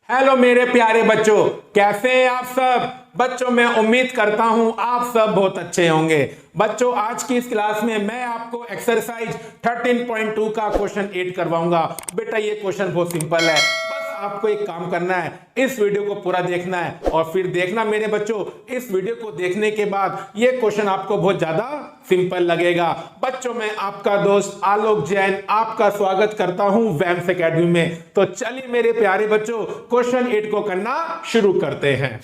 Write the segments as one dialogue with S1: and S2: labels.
S1: Hello मेरे प्यारे बच्चों, कैसे हैं आप सब। बच्चों मैं उम्मीद करता हूं आप सब बहुत अच्छे होंगे। बच्चों आज की इस क्लास में मैं आपको एक्सरसाइज 13.2 का क्वेश्चन 8 करवाऊंगा। बेटा ये क्वेश्चन बहुत सिंपल है, बस आपको एक काम करना है, इस वीडियो को पूरा देखना है और फिर देखना मेरे बच्चों, इस वीडियो को देखने के बाद ये क्वेश्चन आपको बहुत ज्यादा सिंपल लगेगा। बच्चों मैं आपका दोस्त आलोक जैन आपका स्वागत करता हूं वैम्स एकेडमी में। तो चलिए मेरे प्यारे बच्चों क्वेश्चन 8 को करना शुरू करते हैं।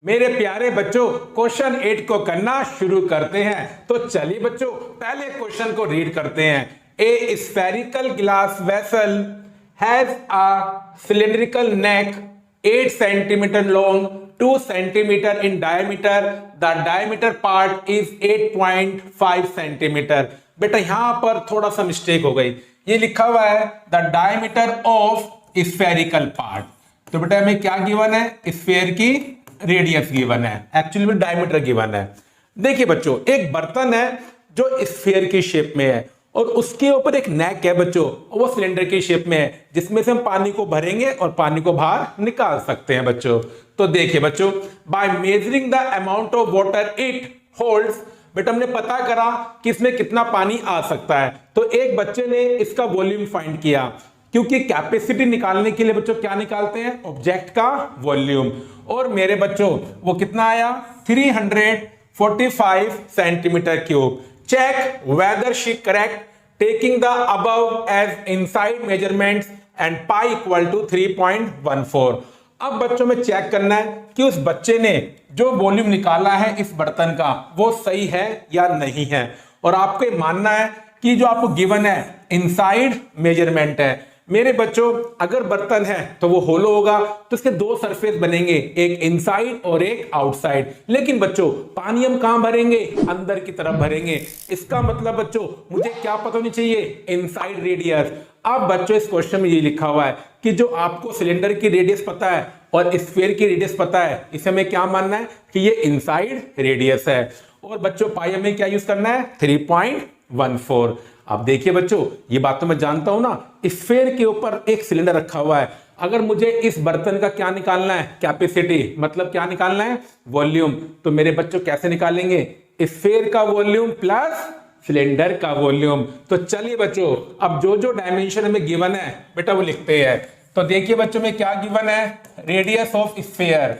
S1: मेरे प्यारे बच्चों क्वेश्चन 8 को करना शुरू करते हैं। तो चलिए बच्चों पहले क्वेश्चन को रीड करते हैं। ए spherical glass vessel has a cylindrical neck 8 centimetre long 2 centimetre in diameter. The diameter part is 8.5 centimetre. बेटा यहां पर थोड़ा सा मिस्टेक हो गई, ये लिखा हुआ है the diameter of spherical part. तो बेटा हमें क्या गिवन है, स्फेयर की रेडियस गिवन है, एक्चुअली में डायमीटर गिवन है। देखिए बच्चों एक बर्तन है जो स्फीयर की शेप में है और उसके ऊपर एक नेक है बच्चों, वो सिलेंडर की शेप में है जिसमें से हम पानी को भरेंगे और पानी को बाहर निकाल सकते हैं बच्चों। तो देखिए बच्चों by measuring the amount of water it holds, बेटा हमने पता करा कि इसमें कितना पानी आ सकता है। तो एक बच्चे ने इसका वॉल्यूम फाइंड किया, क्योंकि कैपेसिटी निकालने के लिए बच्चों क्या निकालते हैं, ऑब्जेक्ट का वॉल्यूम। और मेरे बच्चों वो कितना आया 345 centimetre cube. Check whether she correct taking the above as inside measurements and pi equal to 3.14। अब बच्चों में चेक करना है कि उस बच्चे ने जो वॉल्यूम निकाला है इस बर्तन का वो सही है या नहीं है। और आपको मानना है कि जो आपको गिवन है इनसाइड मेजरमेंट है। मेरे बच्चों अगर बर्तन है तो वो होलो होगा, तो इसके दो सरफेस बनेंगे, एक इनसाइड और एक आउटसाइड। लेकिन बच्चों पानी हम कहां भरेंगे, अंदर की तरफ भरेंगे। इसका मतलब बच्चों मुझे क्या पता होनी चाहिए, इनसाइड रेडियस। अब बच्चों इस क्वेश्चन में ये लिखा हुआ है कि जो आपको सिलेंडर की रेडियस पता है और स्फीयर की रेडियस पता है, इसे हमें क्या मानना है कि ये इनसाइड रेडियस है। और बच्चों पाई हमें क्या यूज करना है, 3.14। अब देखिए बच्चों ये बात तो मैं जानता हूं ना, स्फीयर के ऊपर एक सिलेंडर रखा हुआ है। अगर मुझे इस बर्तन का क्या निकालना है, कैपेसिटी, मतलब क्या निकालना है, वॉल्यूम। तो मेरे बच्चों कैसे निकालेंगे, स्फीयर का वॉल्यूम प्लस सिलेंडर का वॉल्यूम। तो चलिए बच्चों अब जो जो डायमेंशन हमें गिवन है बेटा वो लिखते हैं। तो देखिए बच्चों में क्या गिवन है, रेडियस ऑफ स्फीयर।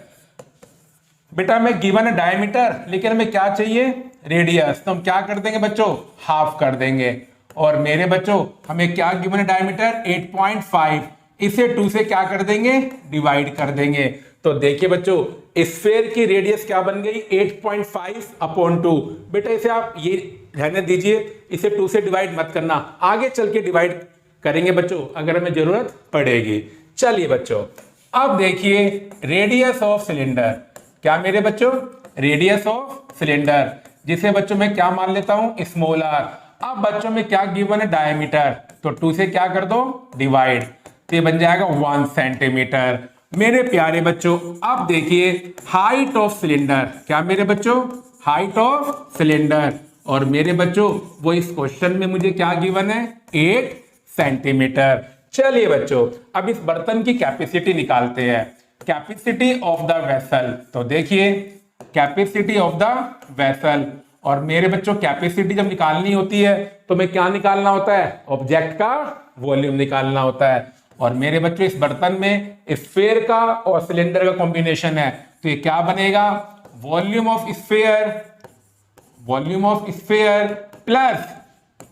S1: बेटा हमें गिवन है डायमीटर, लेकिन हमें क्या चाहिए, रेडियस। तो हम क्या कर देंगे बच्चों, हाफ कर देंगे। और मेरे बच्चों हमें क्या गिवन है, डायमीटर 8.5, इसे 2 से क्या कर देंगे, डिवाइड कर देंगे। तो देखिए बच्चों स्फीयर की रेडियस क्या बन गई, 8.5/2। बेटा इसे आप ये रहने दीजिए, इसे 2 से डिवाइड मत करना, आगे चल के डिवाइड करेंगे बच्चों अगर हमें जरूरत पड़ेगी। चलिए बच्चों अब देखिए रेडियस ऑफ सिलेंडर, क्या मेरे बच्चों, रेडियस ऑफ सिलेंडर, जिसे बच्चों मैं क्या मान लेता हूं, स्मॉल आर। अब बच्चों में क्या गिवन है, डायमीटर, तो 2 से क्या कर दो, डिवाइड, तो ये बन जाएगा 1 सेंटीमीटर। मेरे प्यारे बच्चों अब देखिए हाइट ऑफ सिलेंडर, क्या मेरे बच्चों, हाइट ऑफ सिलेंडर। और मेरे बच्चों वो इस क्वेश्चन में मुझे क्या गिवन है, 8 सेंटीमीटर। चलिए बच्चों अब इस बर्तन की कैपेसिटी निकालते हैं, कैपेसिटी ऑफ द वेसल। तो देखिए कैपेसिटी ऑफ द वेसल, और मेरे बच्चों कैपेसिटी जब निकालनी होती है तो मैं क्या निकालना होता है, ऑब्जेक्ट का वॉल्यूम निकालना होता है। और मेरे बच्चों इस बर्तन में स्फीयर का और सिलेंडर का कॉम्बिनेशन है, तो ये क्या बनेगा, volume of sphere, volume of sphere plus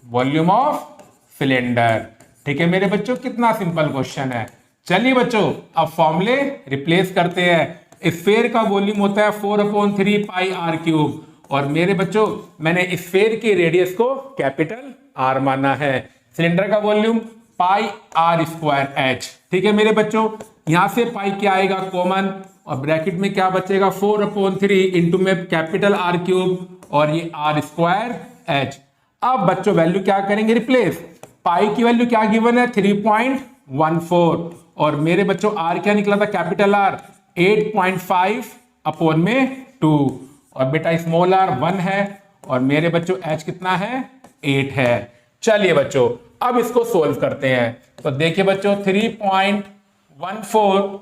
S1: volume of cylinder. ठीक है मेरे बच्चों, कितना सिंपल क्वेश्चन है। चलिए बच्चों अब फॉर्मूले रिप्लेस करते हैं। स्फीयर का वॉल्यूम होता है 4/3 पाई आर क्यूब, और मेरे बच्चों मैंने स्फीयर की रेडियस को कैपिटल आर माना है। सिलेंडर का volume pi R square H. ठीक है मेरे बच्चों, यहां से पाई क्या आएगा, कॉमन, और ब्रैकेट में क्या बचेगा, 4/3 इंटू में कैपिटल आर क्यूब और ये आर स्क्वायर एच। अब बच्चों वैल्यू क्या करेंगे, रिप्लेस। पाई की वैल्यू क्या गिवन है, 3.14, और मेरे बच्चों आर क्या निकला था, कैपिटल आर 8.5/2, और बेटा स्मॉल आर 1 है, और मेरे बच्चों एच कितना है, 8 है। चलिए बच्चों अब इसको सोल्व करते हैं। तो देखिए बच्चों 3.14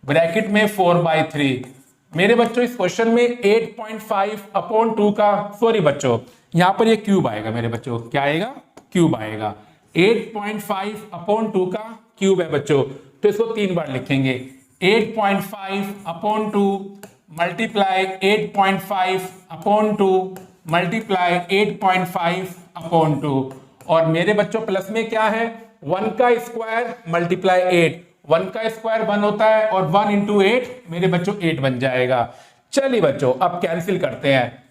S1: ब्रैकेट में 4/3। मेरे बच्चों इस क्वेश्चन में 8.5/2 का, सॉरी बच्चों यहां पर ये क्यूब आएगा मेरे बच्चों, क्या आएगा, क्यूब आएगा। 8.5/2 का क्यूब है बच्चों, तो इसको 3 बार लिखेंगे। 8.5/2 मल्टीप्लाई 8.5/2 मल्टीप्लाई 8.5/2। और मेरे बच्चों प्लस में क्या है, 1 का स्क्वायर मल्टीप्लाई 8, 1 का स्क्वायर 1 होता है और 1 इंटू 8 मेरे बच्चों 8 बन जाएगा। चलिए बच्चों अब कैंसिल करते हैं,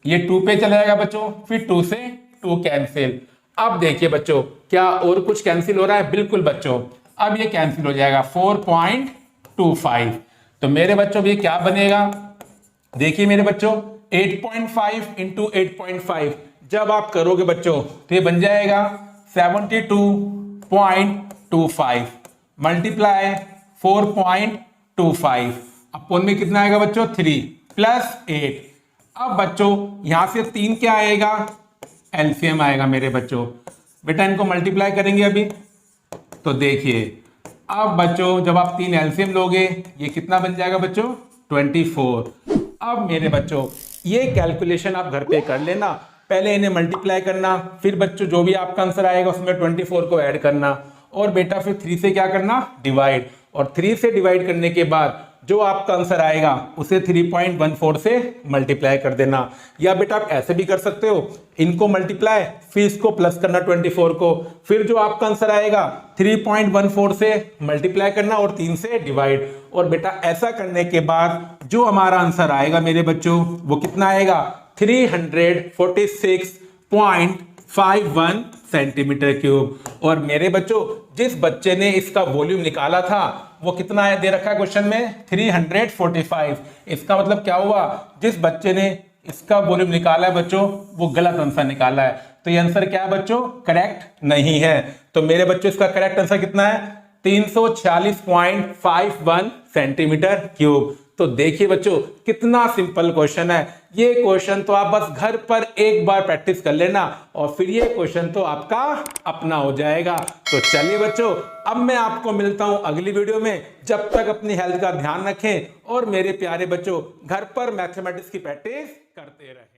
S1: ये 2 पे चला जाएगा बच्चों, फिर 2 से 2 कैंसिल। अब देखिए बच्चों क्या और कुछ कैंसिल हो रहा है, बिल्कुल बच्चों अब ये कैंसिल हो जाएगा 4.25। तो मेरे बच्चों ये क्या बनेगा, देखिए मेरे बच्चों 8.5 इंटू 8.5 जब आप करोगे बच्चों तो ये बन जाएगा 72.25 मल्टीप्लाई 4.25 अपोन में कितना आएगा बच्चों 3 प्लस 8। अब बच्चों यहां से 3 क्या आएगा, एलसीएम आएगा मेरे बच्चों। बेटा इनको मल्टीप्लाई करेंगे अभी, तो देखिए अब बच्चों जब आप 3 एलसीएम लोगे ये कितना बन जाएगा बच्चों 24। अब मेरे बच्चों ये कैलकुलेशन आप घर पे कर लेना, पहले इन्हें मल्टीप्लाई करना, फिर बच्चों जो भी आपका आंसर आएगा उसमें 24 को ऐड करना, और बेटा फिर 3 से क्या करना, डिवाइड, और 3 से डिवाइड करने के बाद जो आपका आंसर आएगा उसे 3.14 से मल्टीप्लाई कर देना। या बेटा आप ऐसे भी कर सकते हो, इनको मल्टीप्लाई फिर इसको प्लस करना 24 को, फिर जो आपका आंसर आएगा 3.14 से मल्टीप्लाई करना और 3 से डिवाइड। और बेटा ऐसा करने के बाद जो हमारा आंसर आएगा मेरे बच्चों वो कितना आएगा 346.51 सेंटीमीटर क्यूब। और मेरे बच्चों जिस बच्चे ने इसका वॉल्यूम निकाला था वो कितना है दे रखा है क्वेश्चन में 345। इसका मतलब क्या हुआ, जिस बच्चे ने इसका वॉल्यूम निकाला है बच्चों वो गलत आंसर निकाला है। तो ये आंसर क्या है बच्चों, करेक्ट नहीं है। तो मेरे बच्चों इसका करेक्ट आंसर कितना है 346.51 सेंटीमीटर क्यूब। तो देखिए बच्चों कितना सिंपल क्वेश्चन है। ये क्वेश्चन तो आप बस घर पर एक बार प्रैक्टिस कर लेना और फिर ये क्वेश्चन तो आपका अपना हो जाएगा। तो चलिए बच्चों अब मैं आपको मिलता हूं अगली वीडियो में, जब तक अपनी हेल्थ का ध्यान रखें और मेरे प्यारे बच्चों घर पर मैथमेटिक्स की प्रैक्टिस करते रहें।